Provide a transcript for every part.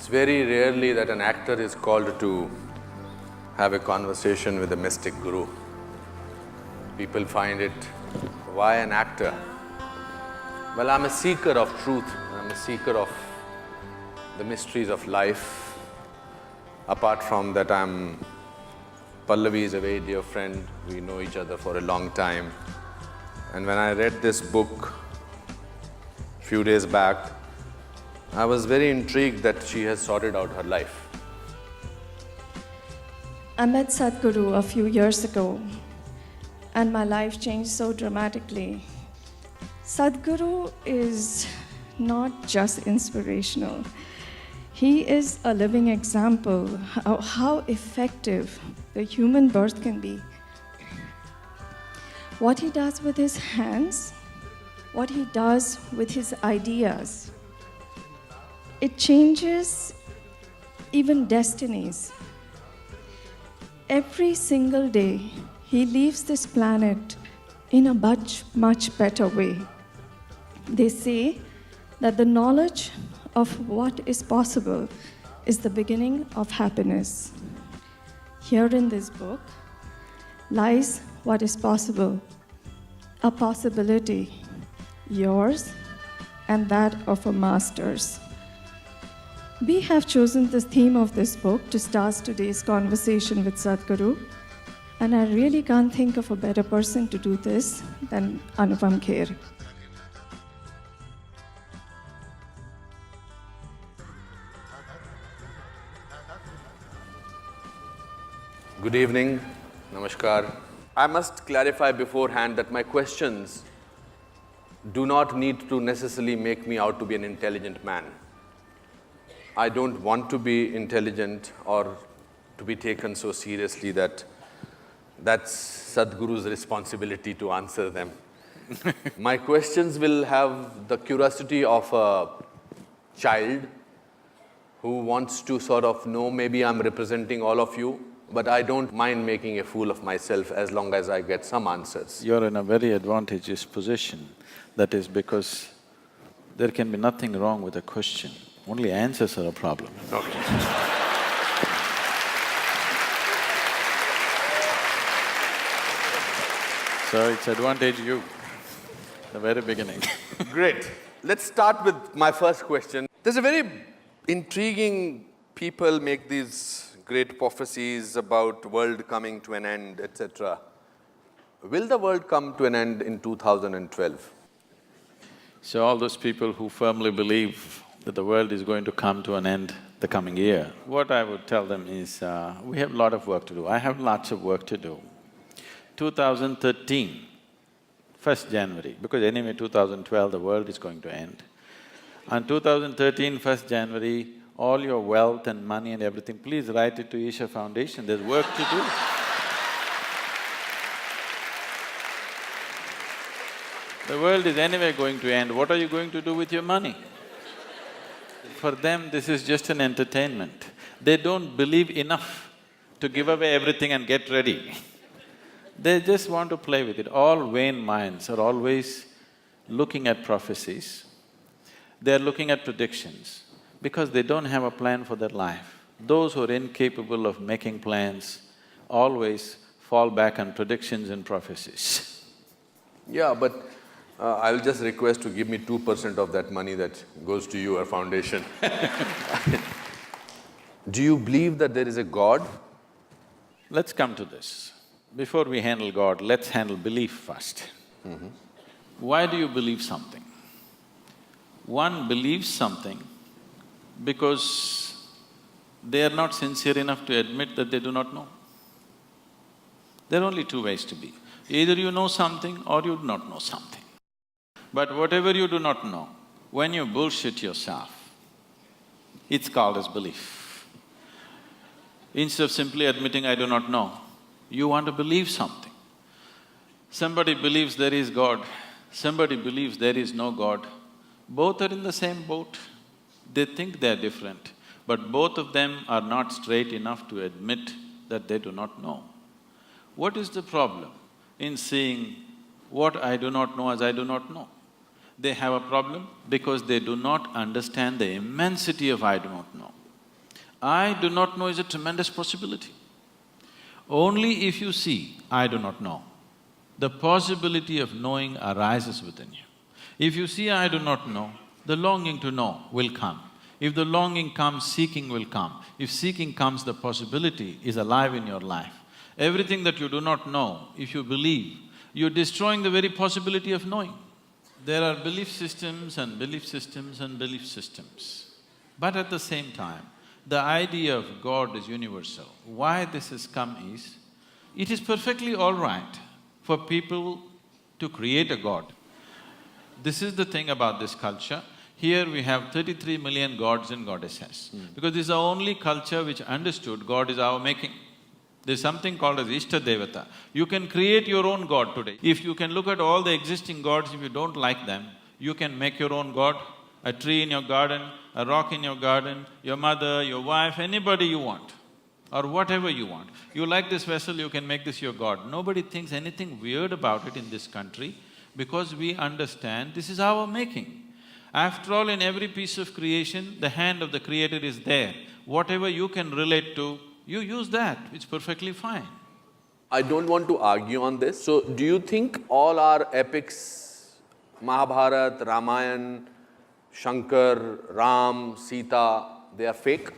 It's very rarely that an actor is called to have a conversation with a mystic guru. People find it, why an actor? Well, I'm a seeker of truth, I'm a seeker of the mysteries of life. Apart from that, Pallavi is a very dear friend, we know each other for a long time. And when I read this book a few days back, I was very intrigued that she has sorted out her life. I met Sadhguru a few years ago, and my life changed so dramatically. Sadhguru is not just inspirational. He is a living example of how effective the human birth can be. What he does with his hands, what he does with his ideas, it changes even destinies. Every single day, he leaves this planet in a much, much better way. They say that the knowledge of what is possible is the beginning of happiness. Here in this book lies what is possible, a possibility, yours and that of a master's. We have chosen the theme of this book to start today's conversation with Sadhguru, and I really can't think of a better person to do this than Anupam Kher. Good evening, namaskar. I must clarify beforehand that my questions do not need to necessarily make me out to be an intelligent man. I don't want to be intelligent or to be taken so seriously that that's Sadhguru's responsibility to answer them. My questions will have the curiosity of a child who wants to sort of know, maybe I'm representing all of you, but I don't mind making a fool of myself as long as I get some answers. You're in a very advantageous position. That is because there can be nothing wrong with a question, only answers are a problem. Okay. So it's advantage you, the very beginning. Great. Let's start with my first question. There's a very intriguing… people make these great prophecies about world coming to an end, etc. Will the world come to an end in 2012? So all those people who firmly believe that the world is going to come to an end the coming year, what I would tell them is, we have a lot of work to do. I have lots of work to do. 2013, 1st January, because anyway 2012 the world is going to end. On 2013, 1st January, all your wealth and money and everything, please write it to Isha Foundation, there's work to do. The world is anyway going to end, what are you going to do with your money? For them, this is just an entertainment. They don't believe enough to give away everything and get ready. They just want to play with it. All vain minds are always looking at prophecies, they're looking at predictions, because they don't have a plan for their life. Those who are incapable of making plans always fall back on predictions and prophecies. Yeah, but I'll just request to give me 2% of that money that goes to your foundation. Do you believe that there is a God? Let's come to this. Before we handle God, let's handle belief first. Why do you believe something? One believes something because they are not sincere enough to admit that they do not know. There are only two ways to be. Either you know something or you do not know something. But whatever you do not know, when you bullshit yourself, it's called as belief. Instead of simply admitting, I do not know, you want to believe something. Somebody believes there is God, somebody believes there is no God. Both are in the same boat. They think they're different, but both of them are not straight enough to admit that they do not know. What is the problem in seeing what I do not know as I do not know? They have a problem because they do not understand the immensity of I do not know. I do not know is a tremendous possibility. Only if you see, I do not know, the possibility of knowing arises within you. If you see, I do not know, the longing to know will come. If the longing comes, seeking will come. If seeking comes, the possibility is alive in your life. Everything that you do not know, if you believe, you're destroying the very possibility of knowing. There are belief systems and belief systems and belief systems. But at the same time, the idea of God is universal. Why this has come is, it is perfectly all right for people to create a God. This is the thing about this culture. Here we have 33 million gods and goddesses. Because this is the only culture which understood God is our making. There's something called as Ishta Devata. You can create your own God today. If you can look at all the existing gods, if you don't like them, you can make your own God. A tree in your garden, a rock in your garden, your mother, your wife, anybody you want, or whatever you want. You like this vessel, you can make this your God. Nobody thinks anything weird about it in this country because we understand this is our making. After all, in every piece of creation, the hand of the Creator is there. Whatever you can relate to, you use that, it's perfectly fine. I don't want to argue on this. So, do you think all our epics, Mahabharata, Ramayana, Shankar, Ram, Sita, they are fake?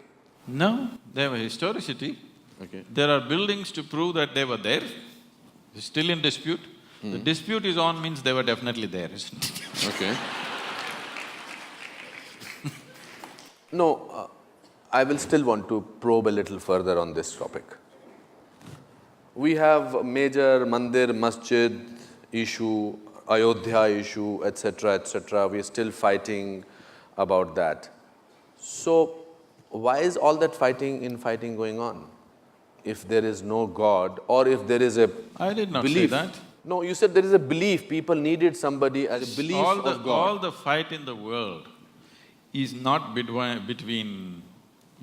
No, they have a historicity. Okay. There are buildings to prove that they were there. It's still in dispute. The dispute is on means they were definitely there, isn't it? Okay. No, I will still want to probe a little further on this topic. We have a major mandir, masjid issue, Ayodhya issue, etc. We are still fighting about that. So, why is all that fighting going on? If there is no God, or if there is a I did not belief. say that. No, you said there is a belief, people needed somebody as a belief of God. All the fight in the world is not between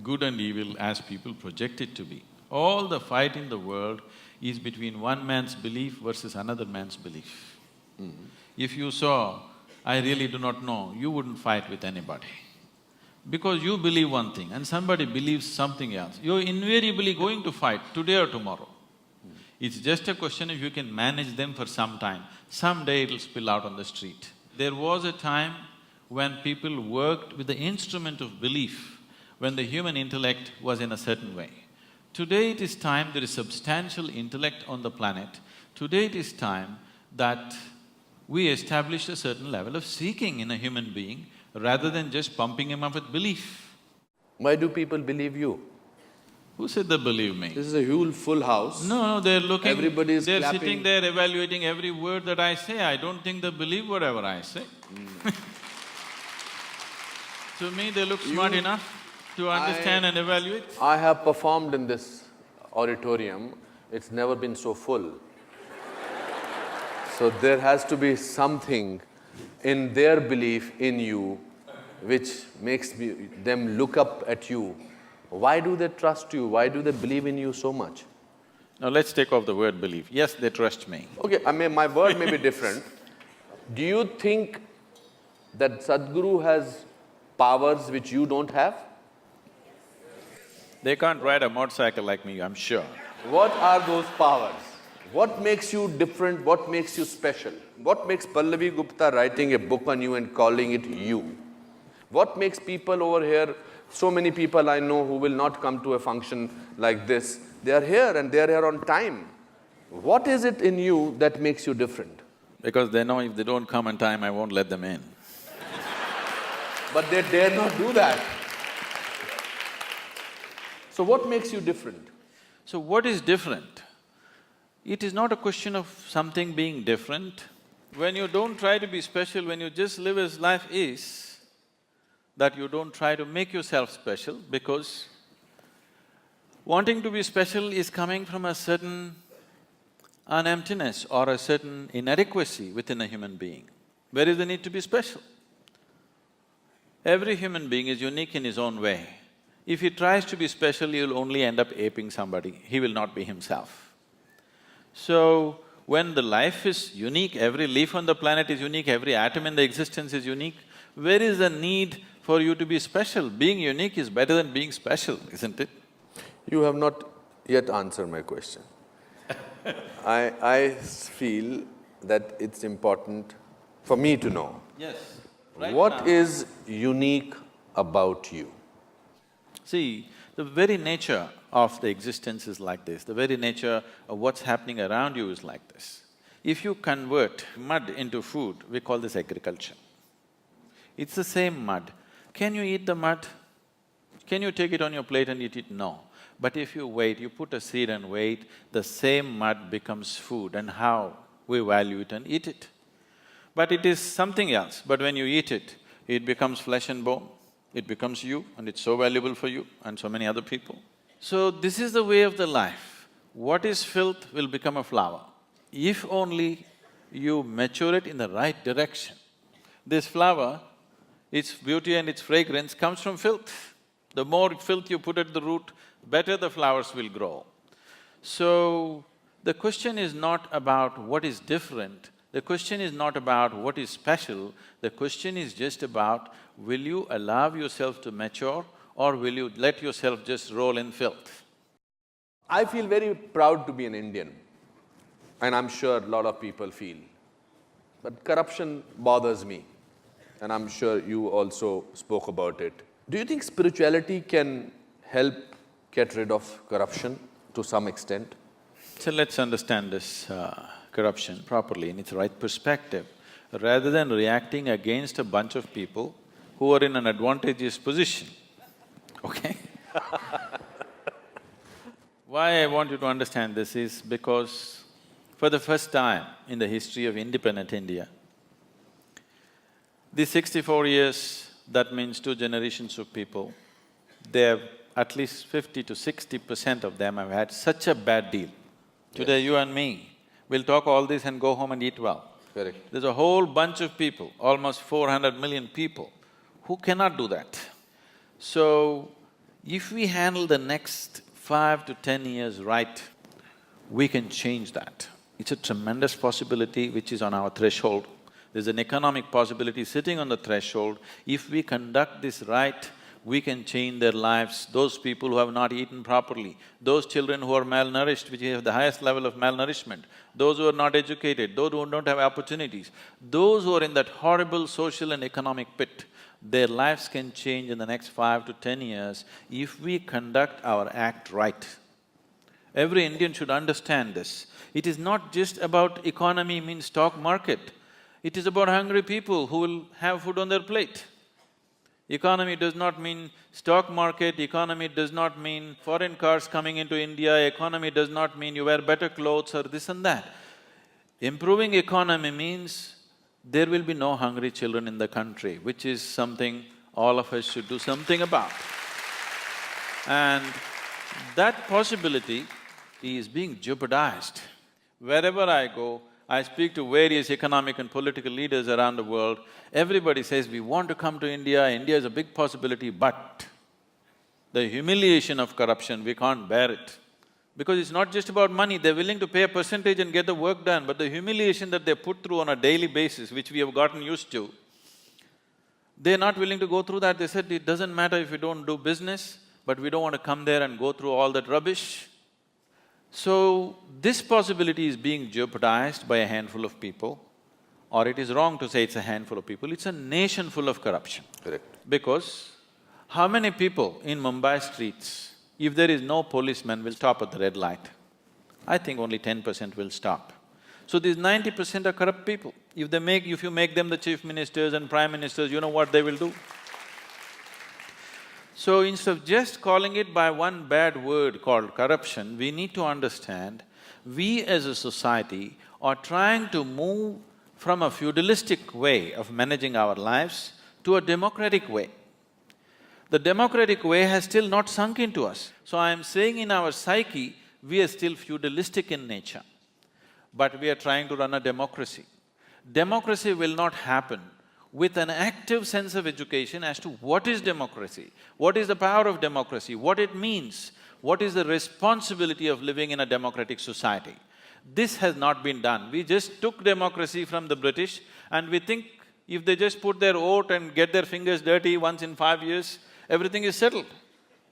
good and evil as people project it to be. All the fight in the world is between one man's belief versus another man's belief. If you saw, I really do not know, you wouldn't fight with anybody. Because you believe one thing and somebody believes something else, you're invariably going to fight today or tomorrow. It's just a question if you can manage them for some time. Someday it'll spill out on the street. There was a time when people worked with the instrument of belief, when the human intellect was in a certain way. Today it is time there is substantial intellect on the planet. Today it is time that we establish a certain level of seeking in a human being rather than just pumping him up with belief. Why do people believe you? Who said they believe me? This is a huge full house. No, they're looking… Everybody is they're clapping. sitting there evaluating every word that I say. I don't think they believe whatever I say. To me, they look smart enough to understand and evaluate. I have performed in this auditorium, it's never been so full. So there has to be something in their belief in you which makes them look up at you. Why do they trust you? Why do they believe in you so much? Now let's take off the word belief. Yes, they trust me. Okay, my word may be different. Do you think that Sadhguru has powers which you don't have? They can't ride a motorcycle like me, I'm sure. What are those powers? What makes you different? What makes you special? What makes Pallavi Gupta writing a book on you and calling it you? What makes people over here, so many people I know who will not come to a function like this, they are here and they are here on time. What is it in you that makes you different? Because they know if they don't come on time, I won't let them in. But they dare not do that. So what makes you different? So what is different? It is not a question of something being different. When you don't try to be special, when you just live as life is, that you don't try to make yourself special, because wanting to be special is coming from a certain an emptiness or a certain inadequacy within a human being. Where is the need to be special? Every human being is unique in his own way. If he tries to be special, he'll only end up aping somebody, he will not be himself. So, when the life is unique, every leaf on the planet is unique, every atom in the existence is unique, where is the need for you to be special. Being unique is better than being special, isn't it? You have not yet answered my question. I feel that it's important for me to know Yes. what is unique about you. See, the very nature of the existence is like this, the very nature of what's happening around you is like this. If you convert mud into food, we call this agriculture. It's the same mud. Can you eat the mud? Can you take it on your plate and eat it? No. But if you wait, you put a seed and wait, the same mud becomes food, and how we value it and eat it. But it is something else, but when you eat it, it becomes flesh and bone, it becomes you, and it's so valuable for you and so many other people. So this is the way of the life. What is filth will become a flower, if only you mature it in the right direction. This flower, its beauty and its fragrance comes from filth. The more filth you put at the root, better the flowers will grow. So, the question is not about what is different, the question is not about what is special, the question is just about will you allow yourself to mature or will you let yourself just roll in filth? I feel very proud to be an Indian, and I'm sure a lot of people feel. But corruption bothers me, and I'm sure you also spoke about it. Do you think spirituality can help get rid of corruption to some extent? So let's understand this corruption properly in its right perspective. Rather than reacting against a bunch of people who are in an advantageous position, okay? Why I want you to understand this is because for the first time in the history of independent India, these 64 years, that means 2 generations of people, they have at least 50 to 60% of them have had such a bad deal. Today you and me will talk all this and go home and eat well. Correct. There's a whole bunch of people, almost 400 million people, who cannot do that. So, if we handle the next 5 to 10 years right, we can change that. It's a tremendous possibility which is on our threshold. There's an economic possibility sitting on the threshold. If we conduct this right, we can change their lives. Those people who have not eaten properly, those children who are malnourished, which have the highest level of malnourishment, those who are not educated, those who don't have opportunities, those who are in that horrible social and economic pit, their lives can change in the next 5 to 10 years if we conduct our act right. Every Indian should understand this. It is not just about economy means stock market. It is about hungry people who will have food on their plate. Economy does not mean stock market, economy does not mean foreign cars coming into India, economy does not mean you wear better clothes or this and that. Improving economy means there will be no hungry children in the country, which is something all of us should do something about. And that possibility is being jeopardized. Wherever I go, I speak to various economic and political leaders around the world, everybody says, we want to come to India, India is a big possibility, but the humiliation of corruption, we can't bear it. Because it's not just about money, they're willing to pay a percentage and get the work done, but the humiliation that they put through on a daily basis, which we have gotten used to, they're not willing to go through that. They said, it doesn't matter if we don't do business, but we don't want to come there and go through all that rubbish. So, this possibility is being jeopardized by a handful of people, or it is wrong to say it's a handful of people, it's a nation full of corruption. Correct. Because how many people in Mumbai streets, if there is no policeman, will stop at the red light? I think only 10% will stop. So these 90% are corrupt people. If you make them the chief ministers and prime ministers, you know what they will do? So instead of just calling it by one bad word called corruption, we need to understand, we as a society are trying to move from a feudalistic way of managing our lives to a democratic way. The democratic way has still not sunk into us. So I am saying in our psyche, we are still feudalistic in nature, but we are trying to run a democracy. Democracy will not happen with an active sense of education as to what is democracy, what is the power of democracy, what it means, what is the responsibility of living in a democratic society. This has not been done. We just took democracy from the British and we think If they just put their vote and get their fingers dirty once in 5 years, everything is settled.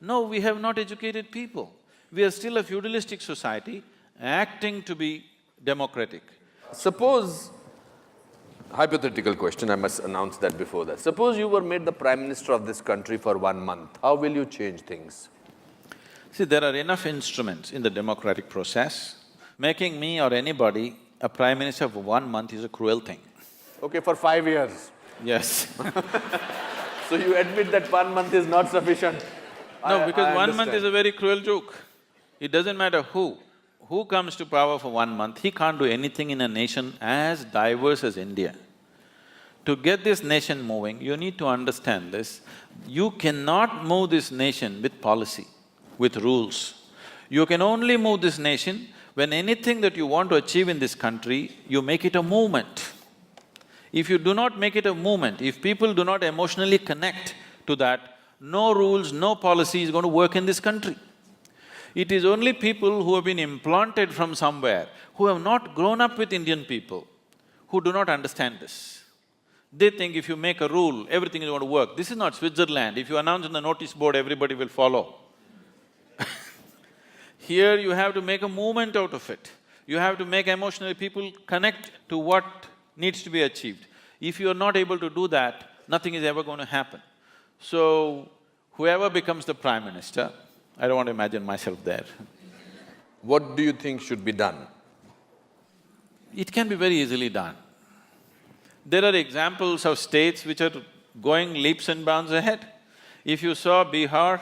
No, we have not educated people. We are still a feudalistic society acting to be democratic. Suppose, hypothetical question, I must announce that before that. Suppose you were made the Prime Minister of this country for 1 month, how will you change things? See, there are enough instruments in the democratic process. Making me or anybody a Prime Minister for 1 month is a cruel thing. Okay, for 5 years. Yes. So you admit that 1 month is not sufficient? No, because I 1 month is understand. a very cruel joke. It doesn't matter who comes to power for 1 month, he can't do anything in a nation as diverse as India. To get this nation moving, you need to understand this. You cannot move this nation with policy, with rules. You can only move this nation when anything that you want to achieve in this country, you make it a movement. If you do not make it a movement, if people do not emotionally connect to that, no rules, no policy is going to work in this country. It is only people who have been implanted from somewhere, who have not grown up with Indian people, who do not understand this. They think if you make a rule, everything is going to work. This is not Switzerland. If you announce on the notice board, everybody will follow. Here you have to make a movement out of it. You have to make emotionally people connect to what needs to be achieved. If you are not able to do that, nothing is ever going to happen. So, whoever becomes the Prime Minister, I don't want to imagine myself there. What do you think should be done? It can be very easily done. There are examples of states which are going leaps and bounds ahead. If you saw Bihar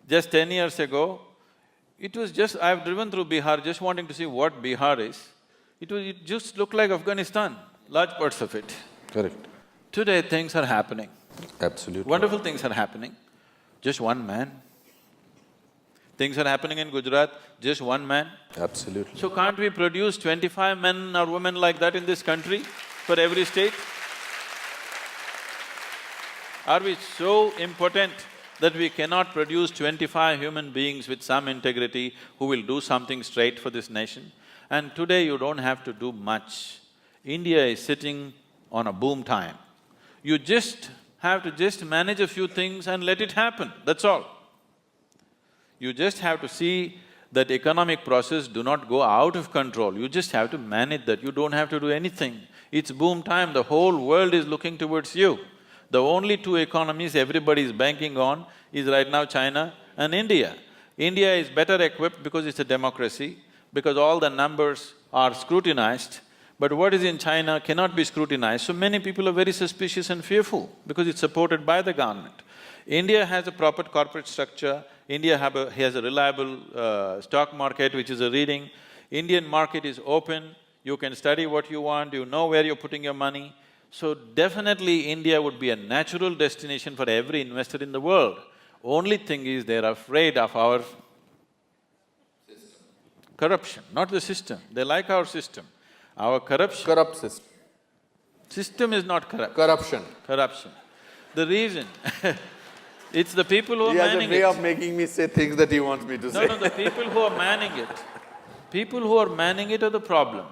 just 10 years ago, it was just… I've driven through Bihar just wanting to see what Bihar is. It just looked like Afghanistan, large parts of it. Correct. Today things are happening. Absolutely. Wonderful things are happening. Just one man. Things are happening in Gujarat, just one man. Absolutely. So can't we produce 25 men or women like that in this country for every state? Are we so impotent that we cannot produce 25 human beings with some integrity who will do something straight for this nation? And today you don't have to do much. India is sitting on a boom time. You just have to just manage a few things and let it happen, that's all. You just have to see that economic process do not go out of control, you just have to manage that, you don't have to do anything. It's boom time, the whole world is looking towards you. The only two economies everybody is banking on is right now China and India. India is better equipped because it's a democracy, because all the numbers are scrutinized, but what is in China cannot be scrutinized, so many people are very suspicious and fearful because it's supported by the government. India has a proper corporate structure, India has a reliable stock market which is a reading, Indian market is open, you can study what you want, you know where you're putting your money. So definitely India would be a natural destination for every investor in the world. Only thing is they're afraid of our corruption, not the system. They like our system. Our corruption… Corrupt system. System is not corrupt. Corruption. Corruption. The reason it's the people who are He has a manning way it. of making me say things that he wants me to say. No, the people who are manning it. People who are manning it are the problem.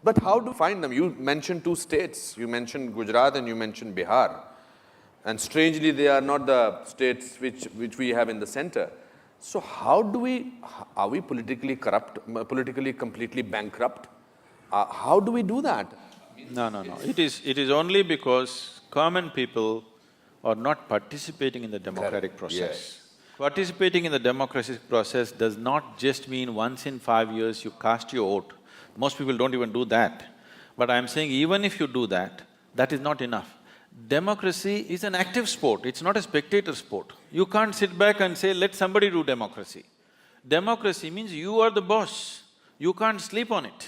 But how do you find them? You mentioned two states, you mentioned Gujarat and you mentioned Bihar. And strangely, they are not the states which we have in the center. So how do we… are we politically corrupt, politically completely bankrupt? How do we do that? No. It is only because common people are not participating in the democratic Correct. process. Yes. Participating in the democratic process does not just mean once in 5 years you cast your vote. Most people don't even do that. But I'm saying even if you do that, that is not enough. Democracy is an active sport, it's not a spectator sport. You can't sit back and say, let somebody do democracy. Democracy means you are the boss, you can't sleep on it.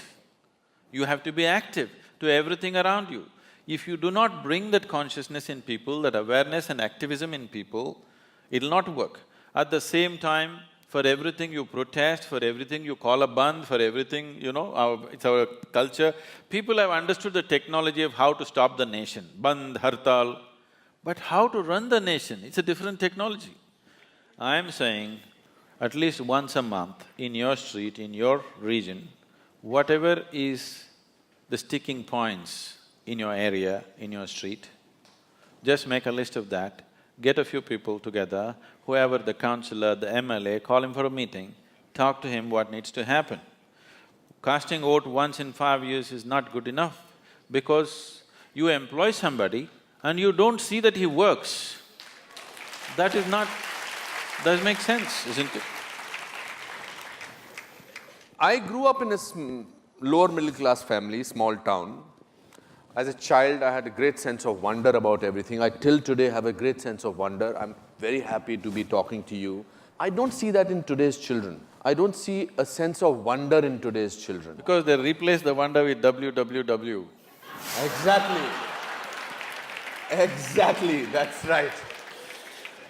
You have to be active to everything around you. If you do not bring that consciousness in people, that awareness and activism in people, it'll not work. At the same time, for everything you protest, for everything you call a bandh, for everything, it's our culture. People have understood the technology of how to stop the nation, bandh, hartal. But how to run the nation, it's a different technology. I'm saying, at least once a month, in your street, in your region, whatever is the sticking points in your area, in your street, Just make a list of that, get a few people together, whoever the councillor, the MLA, call him for a meeting, talk to him what needs to happen. Casting vote once in 5 years is not good enough because you employ somebody and you don't see that he works. That is not… does make sense, isn't it? I grew up in a lower middle class family, small town. As a child, I had a great sense of wonder about everything. I till today have a great sense of wonder. I'm very happy to be talking to you. I don't see that in today's children. I don't see a sense of wonder in today's children. Because they replace the wonder with www. Exactly. Exactly, that's right.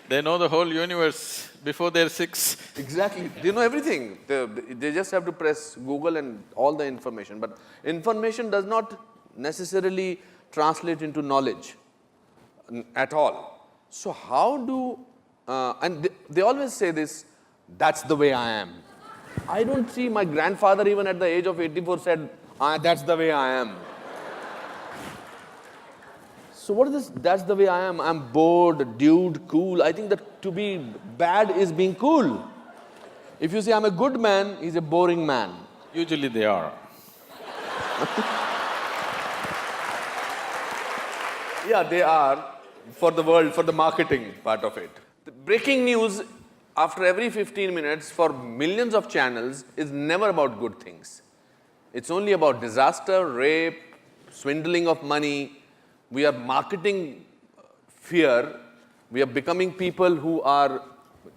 They know the whole universe before they're 6. Exactly, they know everything. They just have to press Google and all the information. But information does not necessarily translate into knowledge at all. So how do… and they always say this, that's the way I am. I don't see… my grandfather even at the age of 84 said, that's the way I am. So what is this, that's the way I am? I'm bored, dude, cool. I think that to be bad is being cool. If you say I'm a good man, he's a boring man. Usually they are. Yeah, they are for the world, for the marketing part of it. The breaking news after every 15 minutes for millions of channels is never about good things. It's only about disaster, rape, swindling of money. We are marketing fear. We are becoming people who are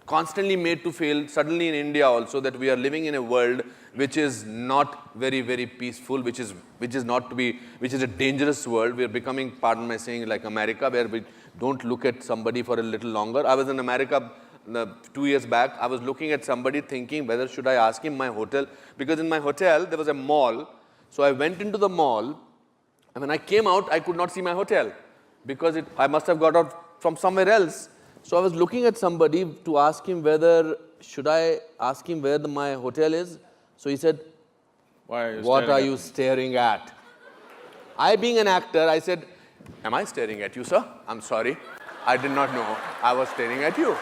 constantly made to fail. Suddenly in India also, that we are living in a world which is not very, very peaceful, which is a dangerous world. We are becoming, pardon my saying, like America, where we don't look at somebody for a little longer. I was in America 2 years back. I was looking at somebody thinking whether should I ask him my hotel, because in my hotel there was a mall. So I went into the mall, and when I came out, I could not see my hotel because I must have got out from somewhere else. So I was looking at somebody to ask him whether should I ask him where my hotel is. So he said, what are you staring at? I, being an actor, I said, am I staring at you, sir? I'm sorry. I did not know I was staring at you.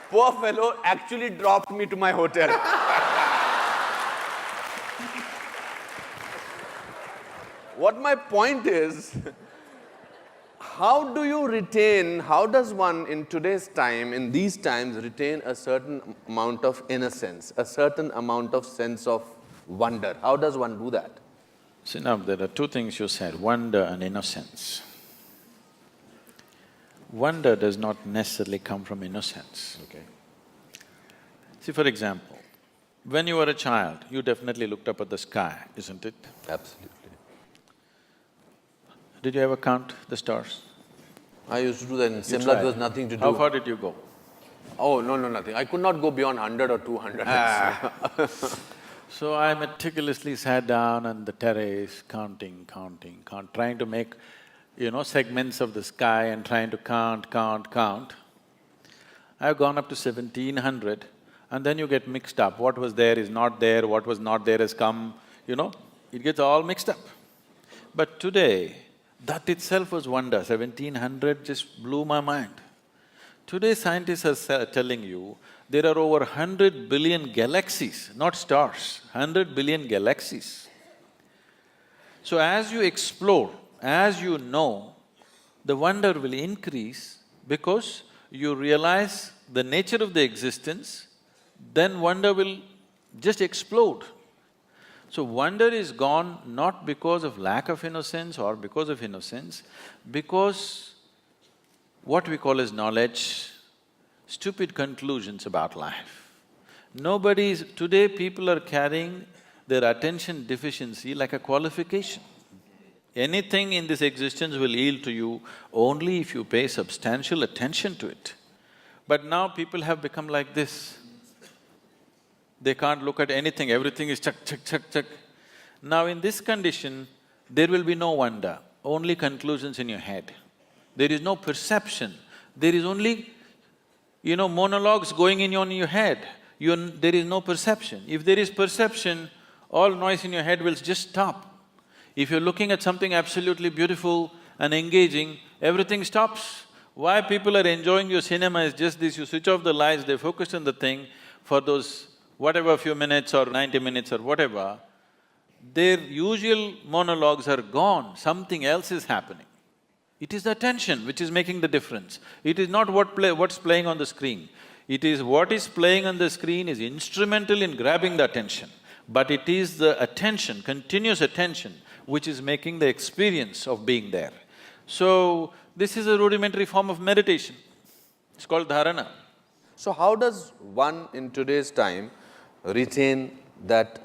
Poor fellow actually dropped me to my hotel. What my point is, how does one in today's time, in these times, retain a certain amount of innocence, a certain amount of sense of wonder? How does one do that? See, now there are two things you said, wonder and innocence. Wonder does not necessarily come from innocence. Okay. See, for example, when you were a child, you definitely looked up at the sky, isn't it? Absolutely. Did you ever count the stars? I used to do that in Simla. tried. There was nothing to do. How far did you go? Oh, no, nothing. I could not go beyond 100 or 200. So I meticulously sat down on the terrace, counting, trying to make, segments of the sky and trying to count. I've gone up to 1700, and then you get mixed up. What was there is not there, what was not there has come, it gets all mixed up. But today, that itself was wonder. 1700 just blew my mind. Today scientists are telling you there are over 100 billion galaxies, not stars, 100 billion galaxies. So as you explore, as you know, the wonder will increase because you realize the nature of the existence, then wonder will just explode. So wonder is gone not because of lack of innocence or because of innocence, because what we call as knowledge, stupid conclusions about life. Today people are carrying their attention deficiency like a qualification. Anything in this existence will yield to you only if you pay substantial attention to it. But now people have become like this. They can't look at anything, everything is check. Now in this condition, there will be no wonder, only conclusions in your head. There is no perception, there is only, monologues going on in your head. There is no perception. If there is perception, all noise in your head will just stop. If you're looking at something absolutely beautiful and engaging, everything stops. Why people are enjoying your cinema is just this, you switch off the lights, they focus on the thing for those whatever few minutes or 90 minutes or whatever, their usual monologues are gone, something else is happening. It is the attention which is making the difference. It is not what's playing on the screen. It is what is playing on the screen is instrumental in grabbing the attention, but it is the attention, continuous attention, which is making the experience of being there. So, this is a rudimentary form of meditation. It's called dharana. So how does one in today's time retain that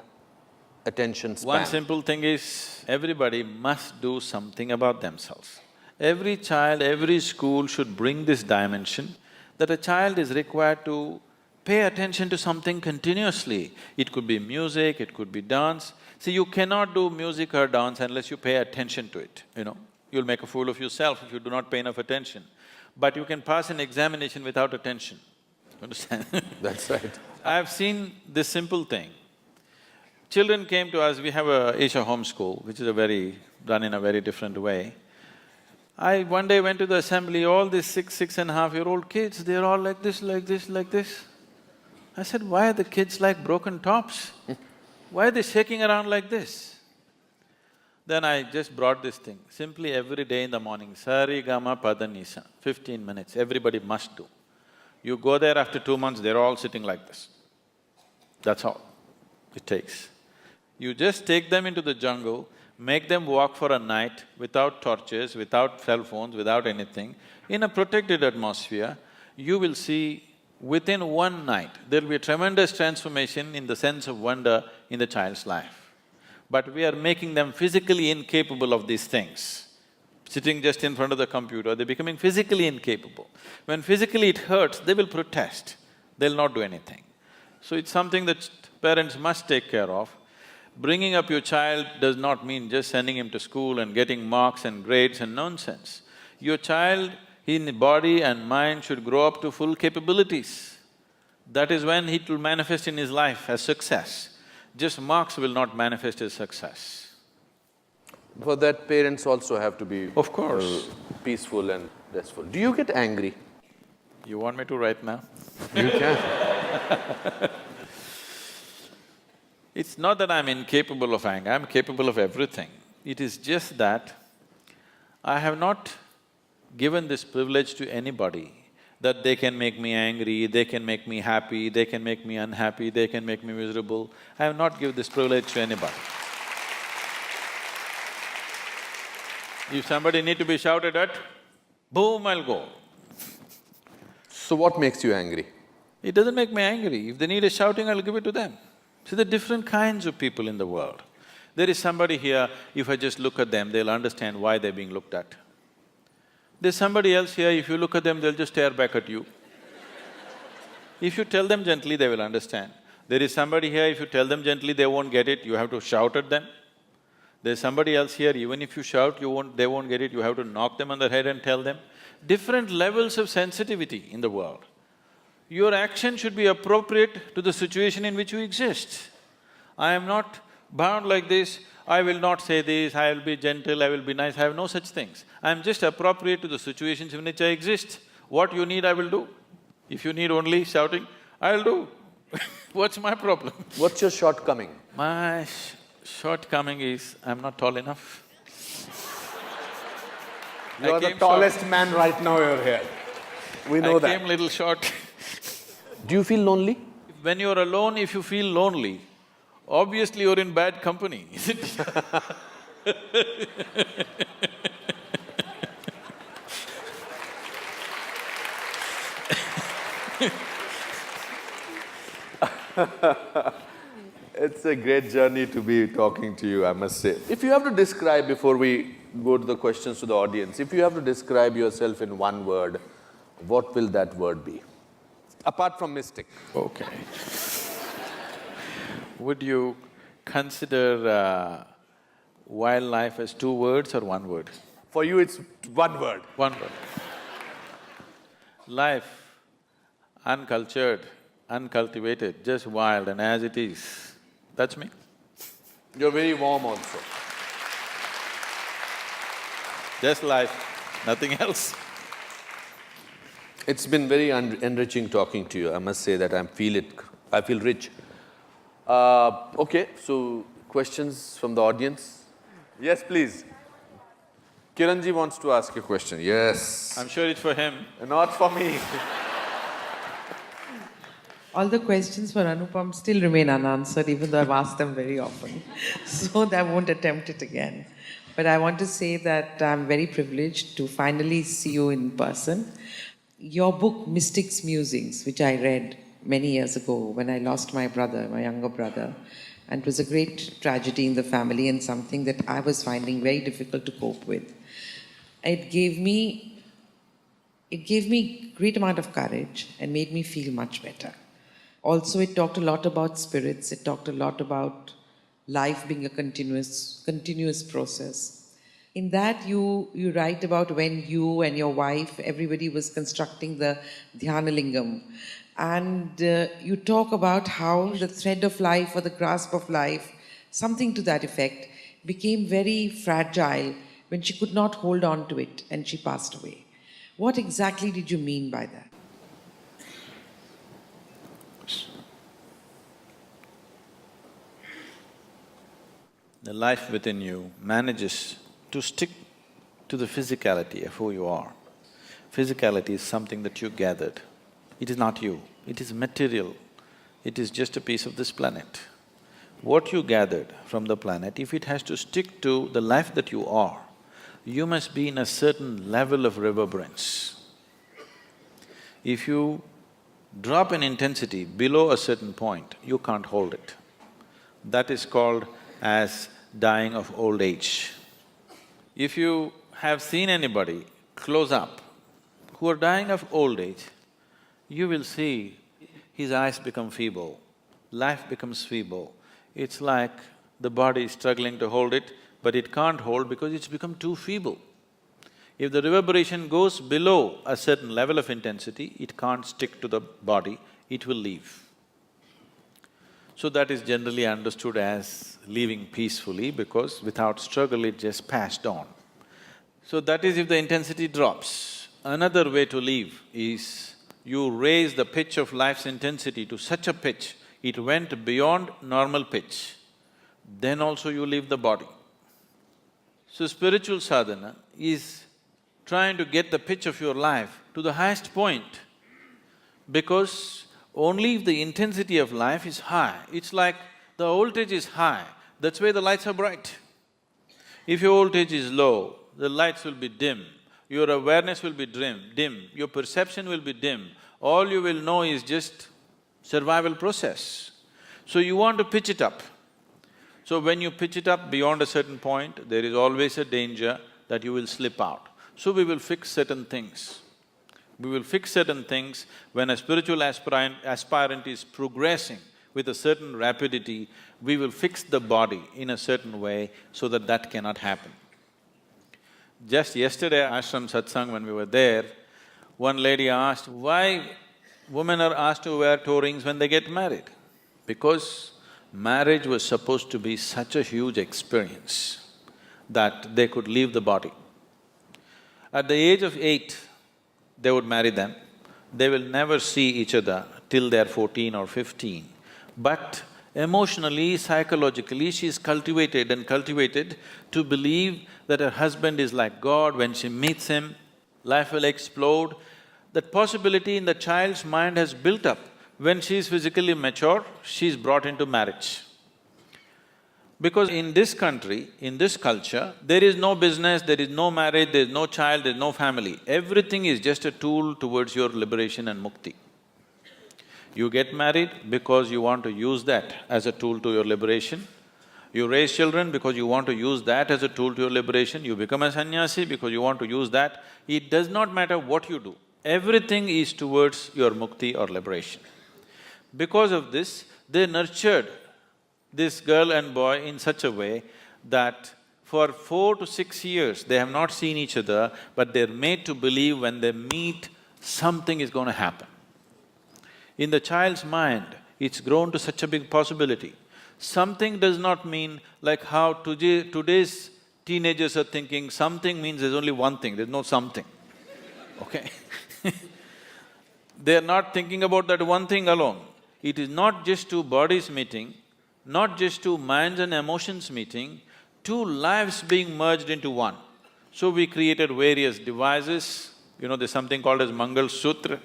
attention span? One simple thing is, everybody must do something about themselves. Every child, every school should bring this dimension that a child is required to pay attention to something continuously. It could be music, it could be dance. See, you cannot do music or dance unless you pay attention to it, you know. You'll make a fool of yourself if you do not pay enough attention. But you can pass an examination without attention, understand? That's right. I've seen this simple thing. Children came to us, we have a Isha home school, which is done in a very different way. I one day went to the assembly, all these 6.5-year-old kids, they're all like this, like this, like this. I said, why are the kids like broken tops? Why are they shaking around like this? Then I just brought this thing, simply every day in the morning, Sari Gama Pada Nisa, 15 minutes, everybody must do. You go there after 2 months, they're all sitting like this. That's all it takes. You just take them into the jungle, make them walk for a night without torches, without cell phones, without anything, in a protected atmosphere, you will see within one night, there'll be a tremendous transformation in the sense of wonder in the child's life. But we are making them physically incapable of these things. Sitting just in front of the computer, they're becoming physically incapable. When physically it hurts, they will protest, they'll not do anything. So it's something that parents must take care of. Bringing up your child does not mean just sending him to school and getting marks and grades and nonsense. Your child in body and mind should grow up to full capabilities. That is when it will manifest in his life as success. Just marks will not manifest as success. For that, parents also have to be… Of course. Peaceful and restful. Do you get angry? You want me to right now? You can. It's not that I'm incapable of anger, I'm capable of everything. It is just that I have not given this privilege to anybody that they can make me angry, they can make me happy, they can make me unhappy, they can make me miserable. I have not given this privilege to anybody. If somebody need to be shouted at, boom, I'll go. So what makes you angry? It doesn't make me angry. If they need a shouting, I'll give it to them. See, there are different kinds of people in the world. There is somebody here, if I just look at them, they'll understand why they're being looked at. There's somebody else here, if you look at them, they'll just stare back at you. If you tell them gently, they will understand. There is somebody here, if you tell them gently, they won't get it, you have to shout at them. There's somebody else here, even if you shout, they won't get it, you have to knock them on the head and tell them. Different levels of sensitivity in the world. Your action should be appropriate to the situation in which you exist. I am not bound like this, I will not say this, I will be gentle, I will be nice, I have no such things. I am just appropriate to the situations in which I exist. What you need, I will do. If you need only shouting, I'll do. What's my problem? What's your shortcoming? My shortcoming is, I'm not tall enough. You're the tallest man right now you're here. We know that. I came little short. Do you feel lonely? When you're alone, if you feel lonely, obviously you're in bad company, isn't it? It's a great journey to be talking to you, I must say. If you have to describe, before we go to the questions to the audience, if you have to describe yourself in one word, what will that word be? Apart from mystic. Okay. Would you consider wildlife as 2 words or 1 word? For you, it's one word. 1 word. Life, uncultured, uncultivated, just wild and as it is, that's me. You're very warm also. just life, nothing else. It's been very enriching talking to you. I must say that I feel rich. Okay, so questions from the audience? Yes, please. Kiranji wants to ask a question. Yes. I'm sure it's for him. Not for me. All the questions for Anupam still remain unanswered, even though I've asked them very often. So I won't attempt it again. But I want to say that I'm very privileged to finally see you in person. Your book, Mystics Musings, which I read many years ago when I lost my brother, my younger brother, and it was a great tragedy in the family and something that I was finding very difficult to cope with. It gave me great amount of courage and made me feel much better. Also, it talked a lot about spirits. It talked a lot about life being a continuous process. In that, you write about when you and your wife, everybody was constructing the Dhyana Lingam. And you talk about how the thread of life or the grasp of life, something to that effect, became very fragile when she could not hold on to it and she passed away. What exactly did you mean by that? The life within you manages to stick to the physicality of who you are. Physicality is something that you gathered. It is not you, it is material. It is just a piece of this planet. What you gathered from the planet, if it has to stick to the life that you are, you must be in a certain level of reverberance. If you drop an intensity below a certain point, you can't hold it. That is called as dying of old age. If you have seen anybody close up who are dying of old age, you will see his eyes become feeble, life becomes feeble. It's like the body is struggling to hold it, but it can't hold because it's become too feeble. If the reverberation goes below a certain level of intensity, it can't stick to the body, it will leave. So that is generally understood as leaving peacefully because without struggle it just passed on. So that is if the intensity drops. Another way to leave is you raise the pitch of life's intensity to such a pitch, it went beyond normal pitch, then also you leave the body. So spiritual sadhana is trying to get the pitch of your life to the highest point because only if the intensity of life is high, it's like the voltage is high, that's why the lights are bright. If your voltage is low, the lights will be dim, your awareness will be dim, your perception will be dim, all you will know is just survival process. So you want to pitch it up. So when you pitch it up beyond a certain point, there is always a danger that you will slip out. So we will fix certain things. We will fix certain things when a spiritual aspirant is progressing with a certain rapidity, we will fix the body in a certain way so that that cannot happen. Just yesterday, ashram satsang, when we were there, one lady asked, why women are asked to wear toe rings when they get married? Because marriage was supposed to be such a huge experience that they could leave the body. At the age of 8, they would marry them. They will never see each other till they're 14 or 15. But emotionally, psychologically, she is cultivated to believe that her husband is like God. When she meets him, life will explode. That possibility in the child's mind has built up. When she is physically mature, she is brought into marriage. Because in this country, in this culture, there is no business, there is no marriage, there is no child, there is no family. Everything is just a tool towards your liberation and mukti. You get married because you want to use that as a tool to your liberation. You raise children because you want to use that as a tool to your liberation. You become a sannyasi because you want to use that. It does not matter what you do, everything is towards your mukti or liberation. Because of this, they nurtured this girl and boy in such a way that for 4 to 6 years, they have not seen each other, but they're made to believe when they meet, something is going to happen. In the child's mind, it's grown to such a big possibility. Something does not mean like how today's Teenagers are thinking something means there's only one thing, there's no something, okay? They're not thinking about that one thing alone. It is not just two bodies meeting, not just two minds and emotions meeting, two lives being merged into one. So we created various devices, there's something called as Mangal Sutra.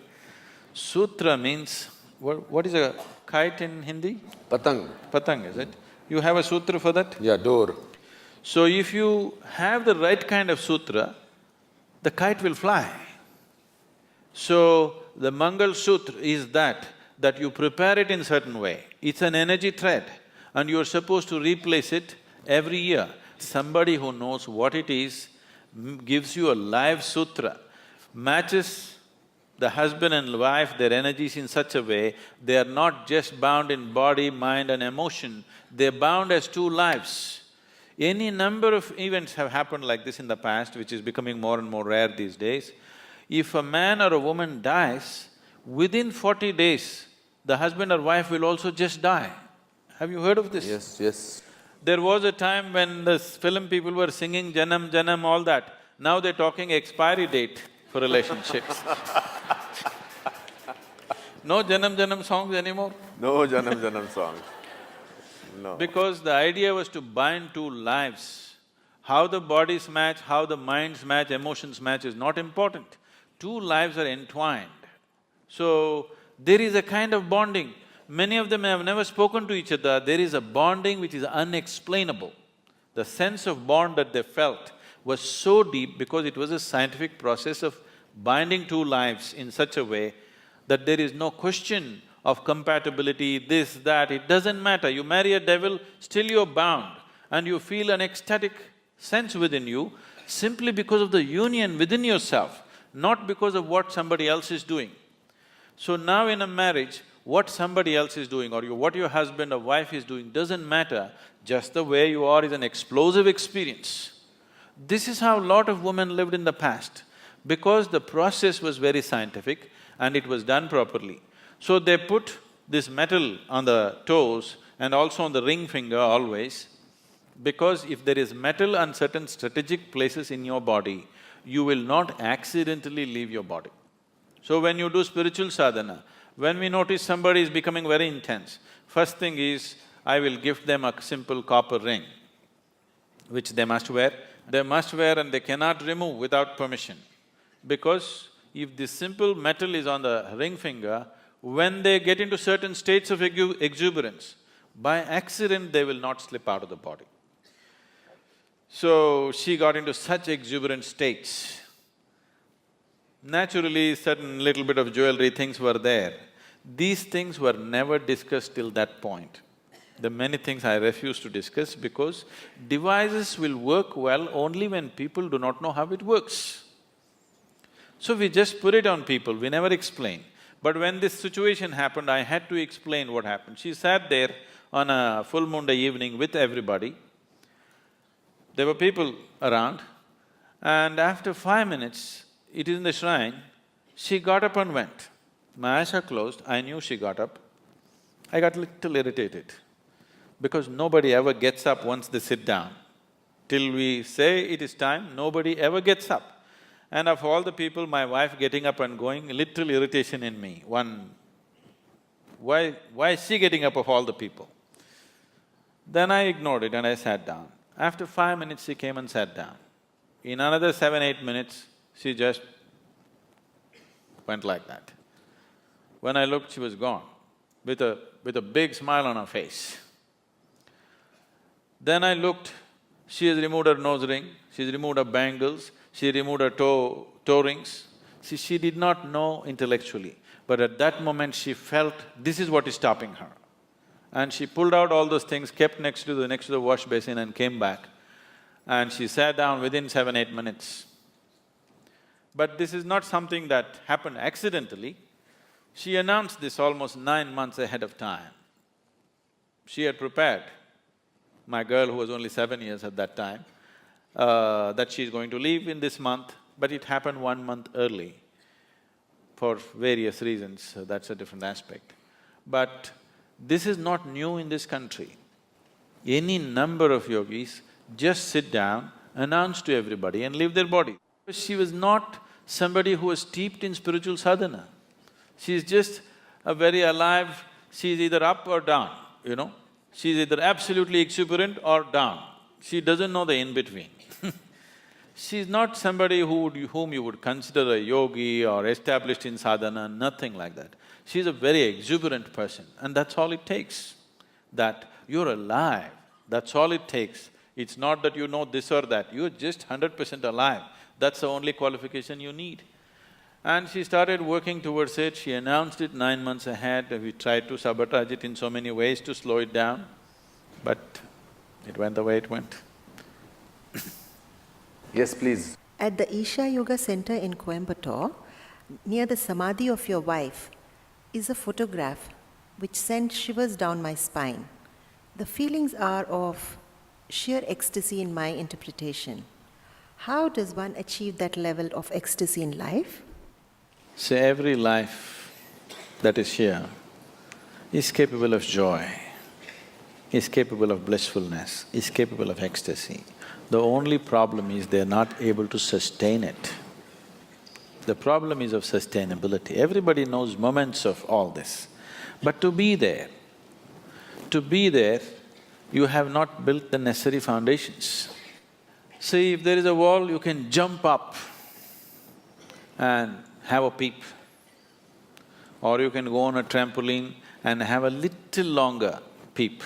Sutra means… what is a kite in Hindi? Patang. Patang, is it? You have a sutra for that? Yeah, door. So if you have the right kind of sutra, the kite will fly. So the Mangal Sutra is that you prepare it in certain way. It's an energy thread and you're supposed to replace it every year. Somebody who knows what it is gives you a live sutra, matches the husband and wife, their energies in such a way, they are not just bound in body, mind and emotion, they're bound as two lives. Any number of events have happened like this in the past, which is becoming more and more rare these days. If a man or a woman dies, within 40 days, the husband or wife will also just die. Have you heard of this? Yes, yes. There was a time when the film people were singing Janam, Janam, all that. Now they're talking expiry date for relationships. No Janam, Janam songs anymore. No Janam Janam songs. No. Because the idea was to bind two lives. How the bodies match, how the minds match, emotions match is not important. Two lives are entwined. So, there is a kind of bonding. Many of them have never spoken to each other, there is a bonding which is unexplainable. The sense of bond that they felt was so deep because it was a scientific process of binding two lives in such a way that there is no question of compatibility, this, that, it doesn't matter. You marry a devil, still you're bound and you feel an ecstatic sense within you simply because of the union within yourself, not because of what somebody else is doing. So now in a marriage, what somebody else is doing or what your husband or wife is doing doesn't matter, just the way you are is an explosive experience. This is how a lot of women lived in the past, because the process was very scientific and it was done properly. So they put this metal on the toes and also on the ring finger always, because if there is metal on certain strategic places in your body, you will not accidentally leave your body. So when you do spiritual sadhana, when we notice somebody is becoming very intense, first thing is, I will gift them a simple copper ring, which they must wear. They must wear and they cannot remove without permission. Because if this simple metal is on the ring finger, when they get into certain states of exuberance, by accident they will not slip out of the body. So, she got into such exuberant states. Naturally, certain little bit of jewelry things were there. These things were never discussed till that point. The many things I refuse to discuss because devices will work well only when people do not know how it works. So we just put it on people, we never explain. But when this situation happened, I had to explain what happened. She sat there on a full moon day evening with everybody. There were people around, and after 5 minutes, it is in the shrine, she got up and went. My eyes are closed, I knew she got up. I got little irritated, because nobody ever gets up once they sit down. Till we say it is time, nobody ever gets up. And of all the people, my wife getting up and going, little irritation in me. Why is she getting up of all the people? Then I ignored it and I sat down. After 5 minutes, she came and sat down. In another 7, 8 minutes, she just went like that. When I looked, she was gone, with a big smile on her face. Then I looked, she has removed her nose ring, she's removed her bangles, she removed her toe rings. See, she did not know intellectually, but at that moment she felt this is what is stopping her. And she pulled out all those things, kept next to the wash basin and came back. And she sat down within 7, 8 minutes. But this is not something that happened accidentally. She announced this almost 9 months ahead of time. She had prepared my girl, who was only 7 years at that time, that she's going to leave in this month, but it happened 1 month early for various reasons, so that's a different aspect. But this is not new in this country. Any number of yogis just sit down announce to everybody and leave their body. She was not somebody who was steeped in spiritual sadhana. She's just a very alive, she's either up or down, you know. She's either absolutely exuberant or down. She doesn't know the in-between. She's not somebody whom you would consider a yogi or established in sadhana, nothing like that. She's a very exuberant person, and that's all it takes. That you're alive, that's all it takes. It's not that you know this or that, you're just 100% alive. That's the only qualification you need. And she started working towards it, she announced it 9 months ahead, we tried to sabotage it in so many ways to slow it down, but it went the way it went. Yes, please. At the Isha Yoga Center in Coimbatore, near the Samadhi of your wife, is a photograph which sent shivers down my spine. The feelings are of sheer ecstasy in my interpretation. How does one achieve that level of ecstasy in life? So every life that is here is capable of joy, is capable of blissfulness, is capable of ecstasy. The only problem is they're not able to sustain it. The problem is of sustainability. Everybody knows moments of all this. But to be there, you have not built the necessary foundations. See, if there is a wall, you can jump up and have a peep. Or you can go on a trampoline and have a little longer peep,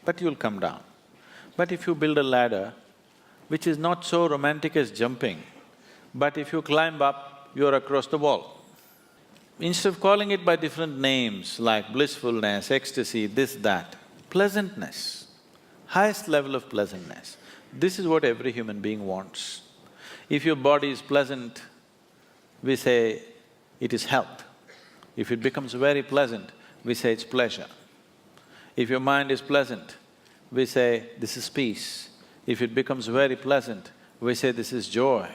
but you'll come down. But if you build a ladder, which is not so romantic as jumping, but if you climb up, you're across the wall. Instead of calling it by different names like blissfulness, ecstasy, this, that, pleasantness, highest level of pleasantness, this is what every human being wants. If your body is pleasant, we say it is health. If it becomes very pleasant, we say it's pleasure. If your mind is pleasant, we say this is peace. If it becomes very pleasant, we say this is joy.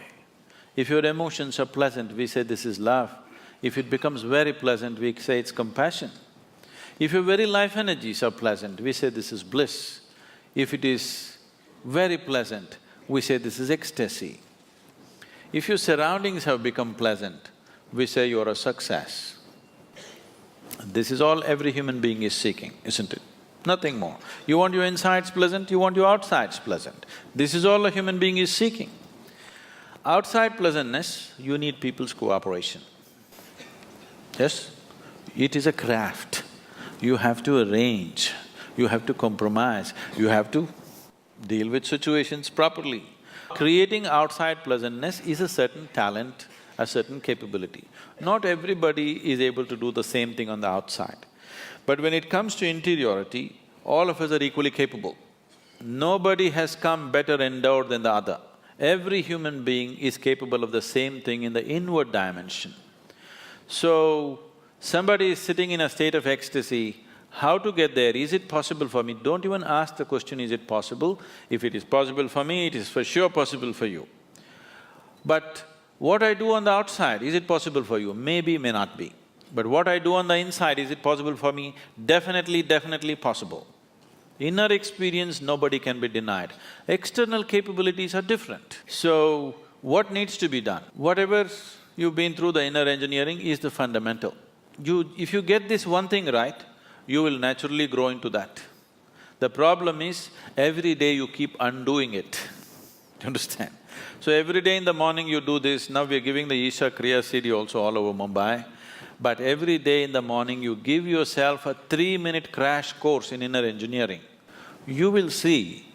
If your emotions are pleasant, we say this is love. If it becomes very pleasant, we say it's compassion. If your very life energies are pleasant, we say this is bliss. If it is very pleasant, we say this is ecstasy. If your surroundings have become pleasant, we say you're a success. This is all every human being is seeking, isn't it? Nothing more. You want your insides pleasant, you want your outsides pleasant. This is all a human being is seeking. Outside pleasantness, you need people's cooperation. Yes? It is a craft. You have to arrange, you have to compromise, you have to deal with situations properly. Creating outside pleasantness is a certain talent, a certain capability. Not everybody is able to do the same thing on the outside. But when it comes to interiority, all of us are equally capable. Nobody has come better endowed than the other. Every human being is capable of the same thing in the inward dimension. So, somebody is sitting in a state of ecstasy, how to get there? Is it possible for me? Don't even ask the question, is it possible? If it is possible for me, it is for sure possible for you. But what I do on the outside, is it possible for you? Maybe, may not be. But what I do on the inside, is it possible for me? Definitely, definitely possible. Inner experience, nobody can be denied. External capabilities are different. So, what needs to be done? Whatever you've been through, the inner engineering is the fundamental. If you get this one thing right, you will naturally grow into that. The problem is, every day you keep undoing it. Do you understand? So every day in the morning you do this, now we are giving the Isha Kriya CD also all over Mumbai. But every day in the morning you give yourself a 3-minute crash course in inner engineering. You will see,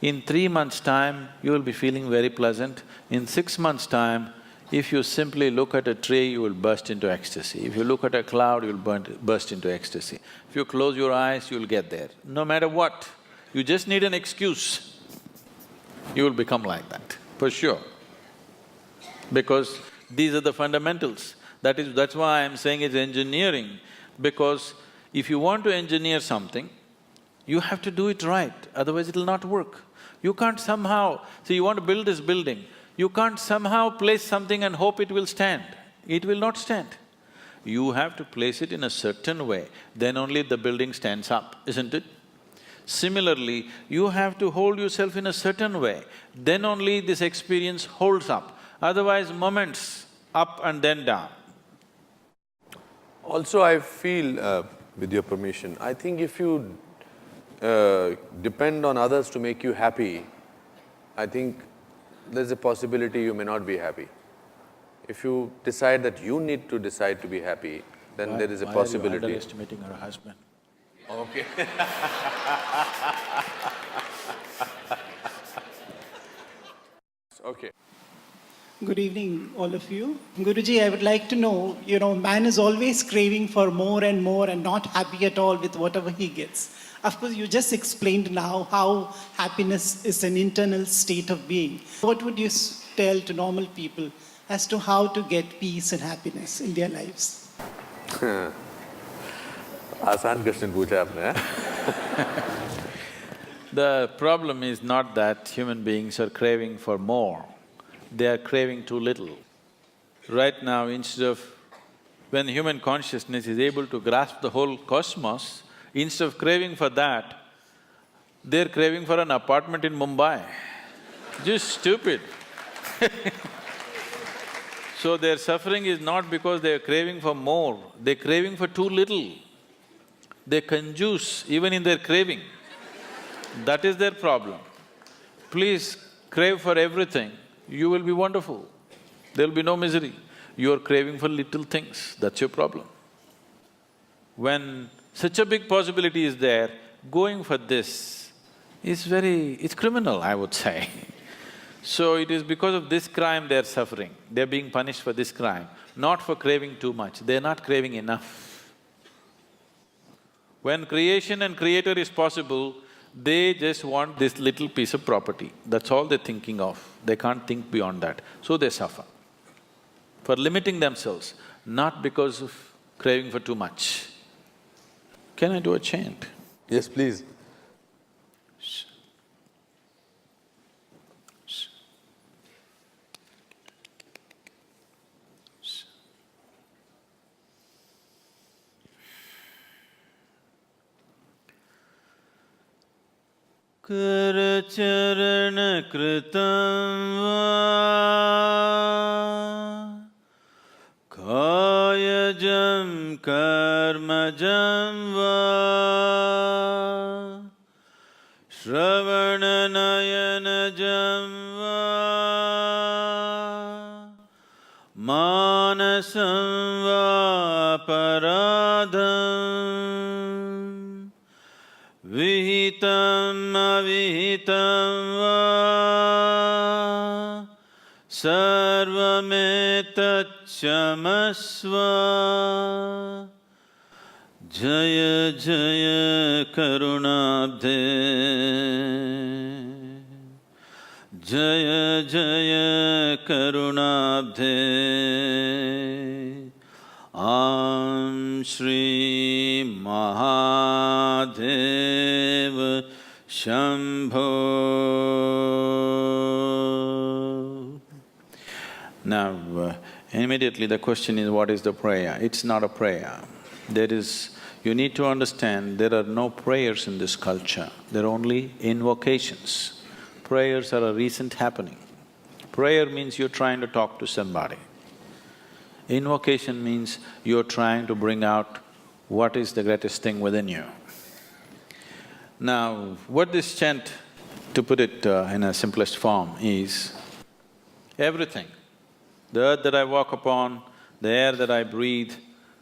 in 3 months' time, you will be feeling very pleasant. In 6 months' time, if you simply look at a tree, you will burst into ecstasy. If you look at a cloud, you will burst into ecstasy. If you close your eyes, you will get there. No matter what, you just need an excuse. You will become like that, for sure. Because these are the fundamentals. That's why I'm saying it's engineering, because if you want to engineer something, you have to do it right, otherwise it'll not work. You can't somehow… See, you want to build this building, you can't somehow place something and hope it will stand. It will not stand. You have to place it in a certain way, then only the building stands up, isn't it? Similarly, you have to hold yourself in a certain way, then only this experience holds up. Otherwise, moments up and then down. Also, I feel, with your permission, I think if you depend on others to make you happy, I think there's a possibility you may not be happy. If you decide that you need to decide to be happy, then there is a possibility. Why are you underestimating her husband? Okay. Okay. Good evening, all of you. Guruji, I would like to know, man is always craving for more and more and not happy at all with whatever he gets. Of course, you just explained now how happiness is an internal state of being. What would you tell to normal people as to how to get peace and happiness in their lives? आसान question पूछा आपने, हाँ? The problem is not that human beings are craving for more, they are craving too little. Right now, instead of… when human consciousness is able to grasp the whole cosmos, instead of craving for that, they're craving for an apartment in Mumbai. Just stupid. So their suffering is not because they're craving for more, they're craving for too little. They conjuice even in their craving. That is their problem. Please crave for everything, you will be wonderful. There'll be no misery. You're craving for little things, that's your problem. When such a big possibility is there, going for this is it's criminal, I would say. So it is because of this crime they're suffering, they're being punished for this crime, not for craving too much, they're not craving enough. When creation and creator is possible, they just want this little piece of property, that's all they're thinking of, they can't think beyond that, so they suffer. For limiting themselves, not because of craving for too much. Can I do a chant? Yes, please. Kar charan kritam va kayajam karmajam va shravananayanajam va manasam va paradham vihitam avihitam va sarvametatchamasva jaya jaya karunabde jaya jaya karunabde Am Shri Mahadev Shambho. Now, immediately the question is, what is the prayer? It's not a prayer. You need to understand, there are no prayers in this culture, there are only invocations. Prayers are a recent happening. Prayer means you're trying to talk to somebody. Invocation means you're trying to bring out what is the greatest thing within you. Now, what this chant, to put it in a simplest form, is everything. The earth that I walk upon, the air that I breathe,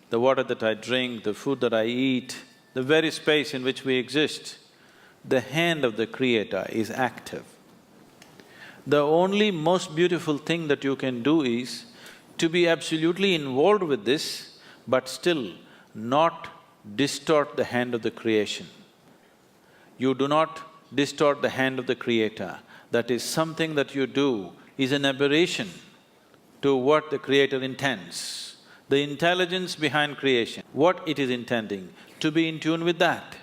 the water that I drink, the food that I eat, the very space in which we exist, the hand of the Creator is active. The only most beautiful thing that you can do is to be absolutely involved with this, but still not distort the hand of the creation. You do not distort the hand of the Creator. That is, something that you do is an aberration to what the Creator intends. The intelligence behind creation, what it is intending, to be in tune with that,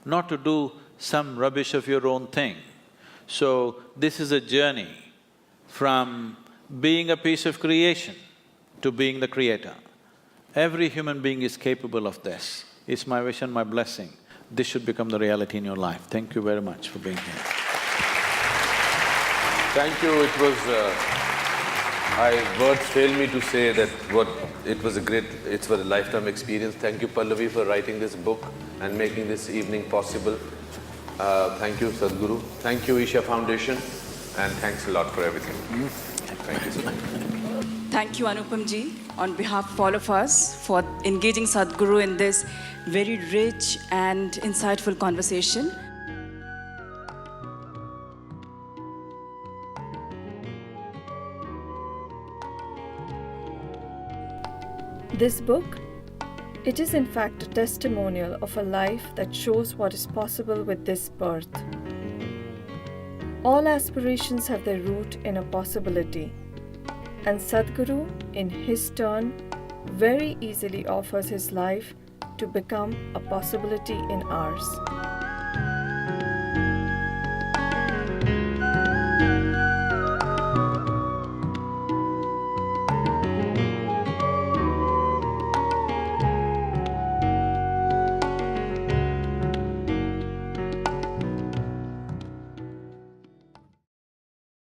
not to do some rubbish of your own thing. So, this is a journey from being a piece of creation to being the Creator. Every human being is capable of this. It's my wish and my blessing this should become the reality in your life. Thank you very much for being here. Thank you. It was, words fail me to say that it was a lifetime experience. Thank you, Pallavi, for writing this book and making this evening possible. Thank you, Sadhguru. Thank you, Isha Foundation, and thanks a lot for everything. Thank you so much. Thank you, Anupam ji, on behalf of all of us for engaging Sadhguru in this very rich and insightful conversation. This book, it is in fact a testimonial of a life that shows what is possible with this birth. All aspirations have their root in a possibility, and Sadhguru, in his turn, very easily offers his life to become a possibility in ours.